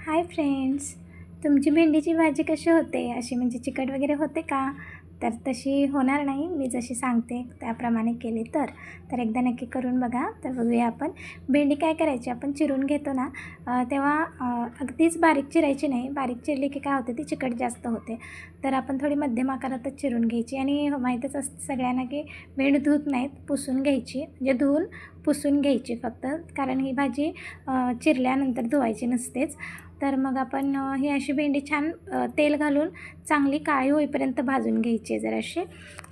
Hi friends, तुमची भेंडीची भाजी कशी होते? अशी म्हणजे चिकट वगैरे होते का? तर तशी होणार नाही. मी जशी सांगते त्याप्रमाणे केली तर एकदा नक्की करून बघा. तर बघूया आपण भेंडी काय करायची. आपण चिरून घेतो ना तेव्हा अगदीच बारीक चिरायची नाही. बारीक चिरली की काय होते, ती चिकट जास्त होते. तर आपण थोडी मध्यम आकारातच चिरून घ्यायची. आणि माहीतच असतं सगळ्यांना की भेंडी धुत नाहीत, पुसून घ्यायची. म्हणजे धुवून पुसून घ्यायची फक्त, कारण ही भाजी चिरल्यानंतर धुवायची नसतेच. तर मग आपण ही अशी भेंडी छान तेल घालून चांगली काळी होईपर्यंत भाजून घ्यायची आहे जराशी.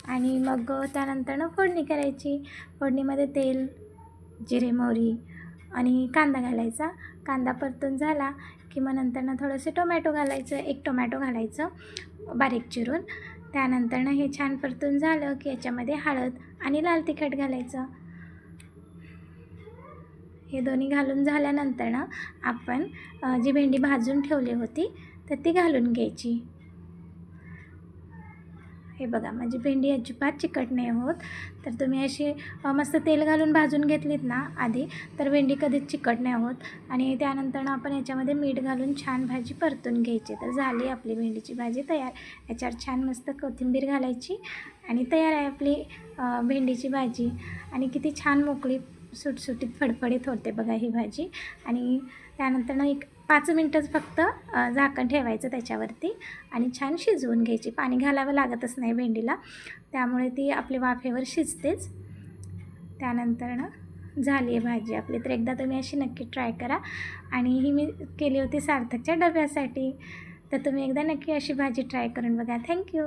आणि मग त्यानंतर फोडणी करायची. फोडणीमध्ये तेल, जिरे, मोहरी आणि कांदा घालायचा. कांदा परतून झाला की मग नंतर थोडंसं टोमॅटो घालायचं. एक टोमॅटो घालायचं बारीक चिरून. त्यानंतर हे छान परतून झालं की याच्यामध्ये हळद आणि लाल तिखट घालायचं. हे दोन्ही घालून झाल्यानंतर आपण जी भेंडी भाजून ठेवली होती तर ती घालून घ्यायची. हे बघा, माझी भेंडी अजिबात चिकट नाही होत. तर तुम्ही अशी मस्त तेल घालून भाजून घेतलीत ना आधी, तर भेंडी कधीच चिकट नाही होत. आणि त्यानंतर आपण याच्यामध्ये मीठ घालून छान भाजी परतून घ्यायची. तर झाली आपली भेंडीची भाजी तयार. याच्यावर छान मस्त कोथिंबीर घालायची आणि तयार आहे आपली भेंडीची भाजी. आणि किती छान मोकळी सुटसुटीत फडफडीत होते बघा ही भाजी. आणि त्यानंतर एक 5 मिनटंच फक्त झाकण ठेवायचं त्याच्यावरती आणि छान शिजवून घ्यायची. पाणी घालावं लागतच नाही भेंडीला, त्यामुळे ती आपली वाफेवर शिजतेच. त्यानंतर झाली आहे भाजी आपली. तर एकदा तुम्ही अशी नक्की ट्राय करा. आणि ही मी केली होती सार्थकच्या डब्यासाठी. तर तुम्ही एकदा नक्की अशी भाजी ट्राय करून बघा. थँक्यू.